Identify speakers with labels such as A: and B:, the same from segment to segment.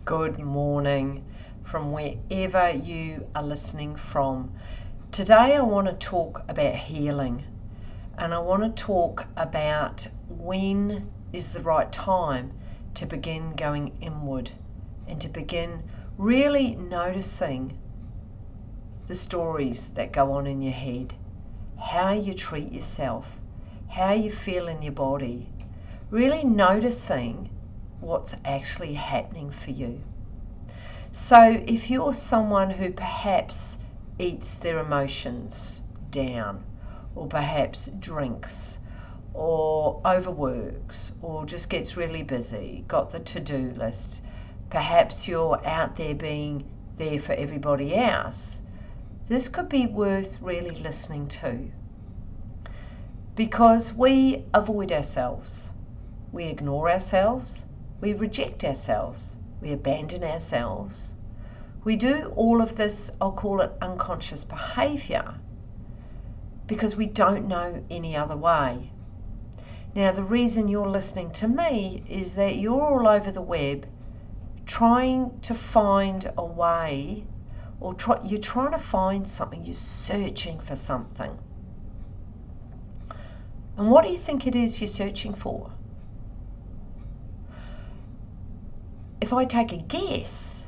A: Good morning from wherever you are listening from. Today I want to talk about healing, and I want to talk about when is the right time to begin going inward and to begin really noticing the stories that go on in your head, how you treat yourself, how you feel in your body, really noticing what's actually happening for you. So if you're someone who perhaps eats their emotions down, or perhaps drinks, or overworks, or just gets really busy, got the to-do list, perhaps you're out there being there for everybody else, this could be worth really listening to. Because we avoid ourselves, we ignore ourselves, we reject ourselves, we abandon ourselves. We do all of this, I'll call it unconscious behaviour, because we don't know any other way. Now, the reason you're listening to me is that you're all over the web trying to find a way, or you're trying to find something, you're searching for something. And what do you think it is you're searching for? If I take a guess,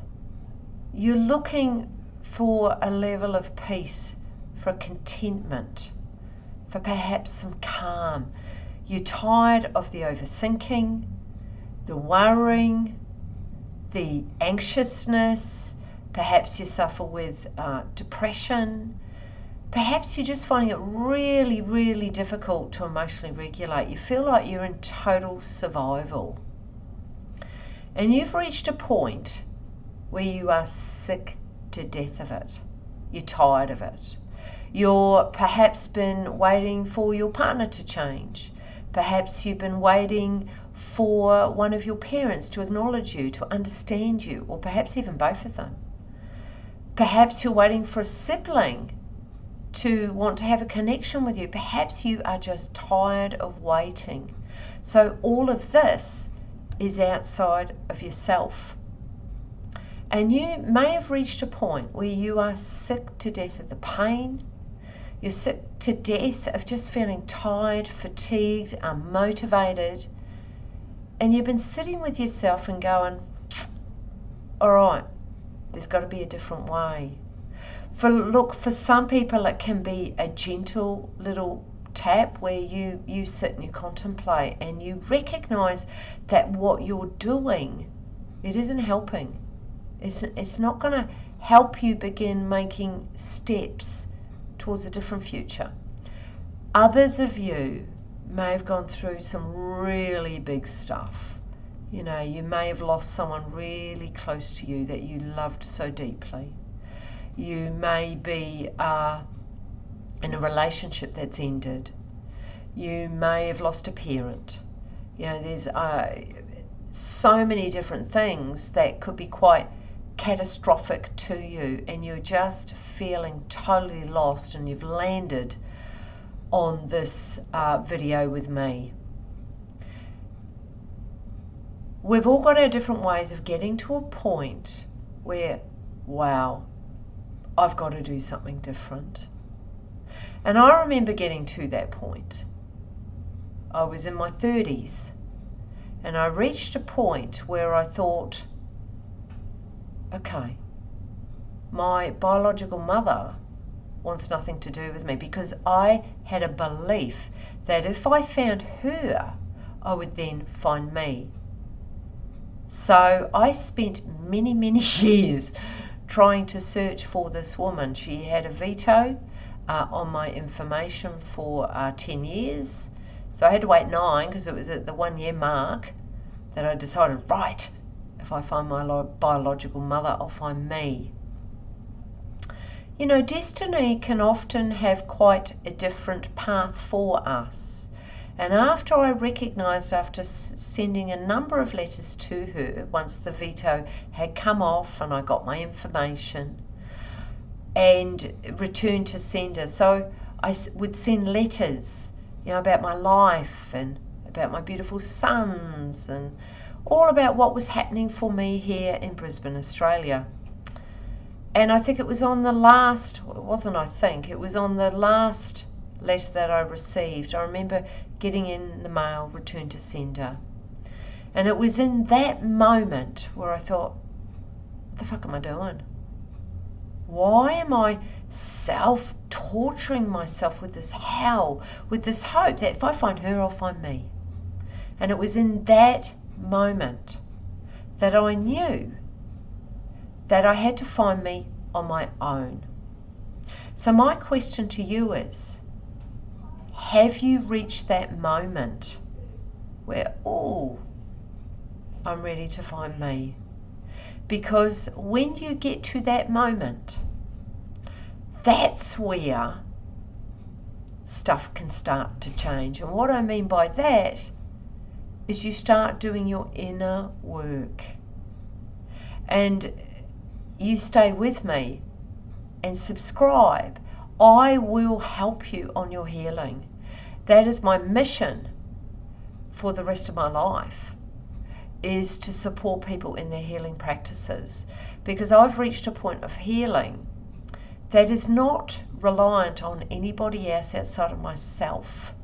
A: you're looking for a level of peace, for contentment, for perhaps some calm. You're tired of the overthinking, the worrying, the anxiousness. Perhaps you suffer with depression. Perhaps you're just finding it really, really difficult to emotionally regulate. You feel like you're in total survival. And you've reached a point where you are sick to death of it. You're tired of it. You're perhaps been waiting for your partner to change. Perhaps you've been waiting for one of your parents to acknowledge you, to understand you, or perhaps even both of them. Perhaps you're waiting for a sibling to want to have a connection with you. Perhaps you are just tired of waiting. So all of this is outside of yourself. And you may have reached a point where you are sick to death of the pain. You're sick to death of just feeling tired, fatigued, unmotivated. And you've been sitting with yourself and going, all right, there's got to be a different way. For some people it can be a gentle little tap where you sit and you contemplate and you recognize that what you're doing, it isn't helping. It's not going to help you begin making steps towards a different future. Others of you may have gone through some really big stuff. You know, you may have lost someone really close to you that you loved so deeply. You may be in a relationship that's ended. You may have lost a parent. You know, there's so many different things that could be quite catastrophic to you, and you're just feeling totally lost, and you've landed on this video with me. We've all got our different ways of getting to a point where, wow, I've got to do something different. And I remember getting to that point. I was in my 30s, and I reached a point where I thought, okay, my biological mother wants nothing to do with me, because I had a belief that if I found her, I would then find me. So I spent many, many years trying to search for this woman. She had a veto on my information for 10 years. So I had to wait 9, because it was at the 1 year mark that I decided, right, if I find my biological mother, I'll find me. You know, destiny can often have quite a different path for us. And after I recognised, after sending a number of letters to her, once the veto had come off and I got my information and returned to sender, so I would send letters, you know, about my life and about my beautiful sons and all about what was happening for me here in Brisbane, Australia. And I think it was on the last, it wasn't I think, it was on the last letter that I received. I remember getting in the mail, return to sender. And it was in that moment where I thought, what the fuck am I doing? Why am I self-torturing myself with this hell, with this hope that if I find her, I'll find me? And it was in that moment that I knew that I had to find me on my own. So my question to you is, have you reached that moment where, oh, I'm ready to find me? Because when you get to that moment, that's where stuff can start to change. And what I mean by that is you start doing your inner work. And you stay with me and subscribe. I will help you on your healing. That is my mission for the rest of my life, is to support people in their healing practices, because I've reached a point of healing that is not reliant on anybody else outside of myself.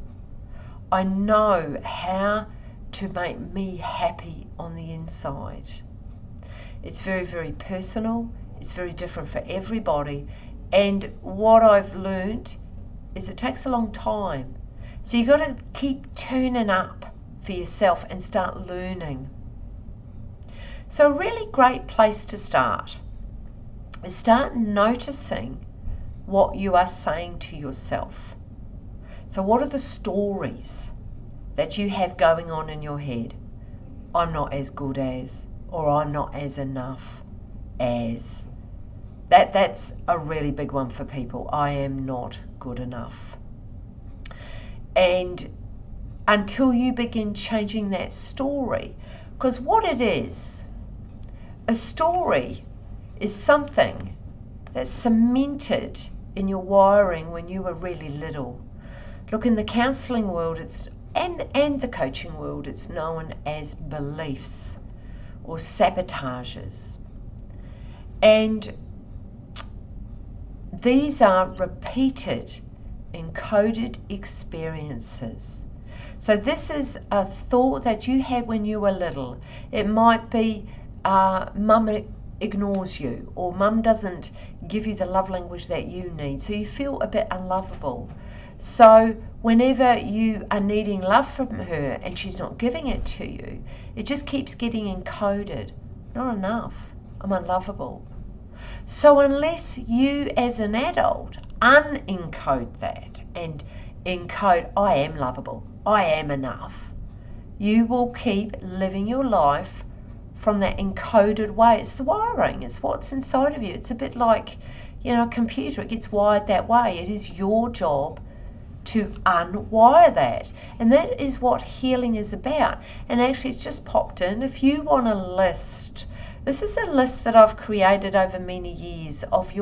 A: I know how to make me happy on the inside. It's very, very personal. It's very different for everybody. And what I've learned is it takes a long time. So you've got to keep turning up for yourself and start learning. So a really great place to start is start noticing what you are saying to yourself. So what are the stories that you have going on in your head? I'm not as good as, or I'm not as enough as. That's a really big one for people. I am not good enough. And until you begin changing that story, because what it is, a story is something that's cemented in your wiring when you were really little. Look, in the counselling world, and the coaching world, it's known as beliefs or sabotages. And these are repeated, encoded experiences. So this is a thought that you had when you were little. It might be mum ignores you, or mum doesn't give you the love language that you need, so you feel a bit unlovable. So whenever you are needing love from her and she's not giving it to you, it just keeps getting encoded. Not enough. I'm unlovable. So unless you as an adult unencode that and encode I am lovable, I am enough, you will keep living your life from that encoded way. It's the wiring. It's what's inside of you. It's a bit like, a computer. It gets wired that way. It is your job to unwire that. And that is what healing is about. And actually it's just popped in. If you want a list, this is a list that I've created over many years of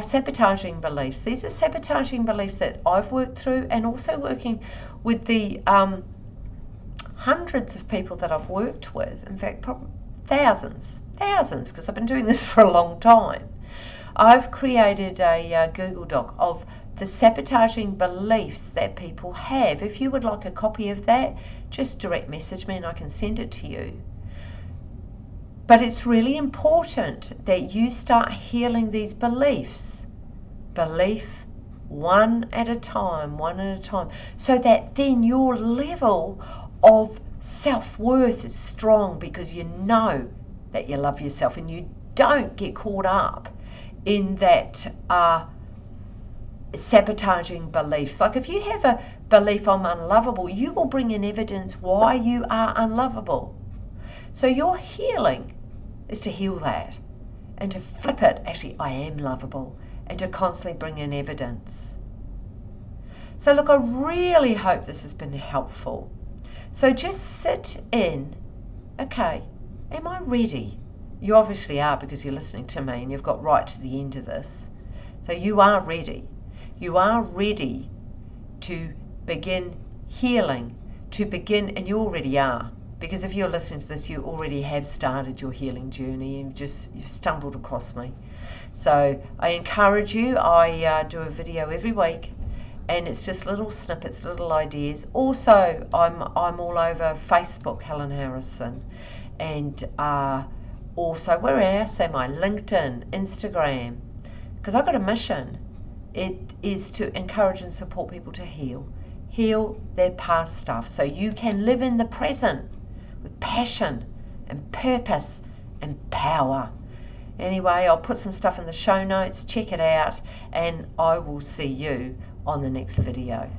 A: sabotaging beliefs. These are sabotaging beliefs that I've worked through, and also working with the hundreds of people that I've worked with. In fact, probably thousands, because I've been doing this for a long time. I've created a Google Doc of the sabotaging beliefs that people have. If you would like a copy of that, just direct message me and I can send it to you. But it's really important that you start healing these beliefs. Belief one at a time, so that then your level of self-worth is strong, because you know that you love yourself and you don't get caught up in that sabotaging beliefs. Like if you have a belief I'm unlovable, you will bring in evidence why you are unlovable. So your healing is to heal that and to flip it, actually I am lovable, and to constantly bring in evidence. So look, I really hope this has been helpful. So just sit in, okay, am I ready? You obviously are, because you're listening to me and you've got right to the end of this. So you are ready. You are ready to begin healing, and you already are. Because if you're listening to this, you already have started your healing journey and you've stumbled across me. So I encourage you. I do a video every week, and it's just little snippets, little ideas. Also, I'm all over Facebook, Helen Harrison, and also, where else am I? LinkedIn, Instagram, because I've got a mission. It is to encourage and support people to heal their past stuff, so you can live in the present with passion and purpose and power. Anyway, I'll put some stuff in the show notes, check it out, and I will see you on the next video.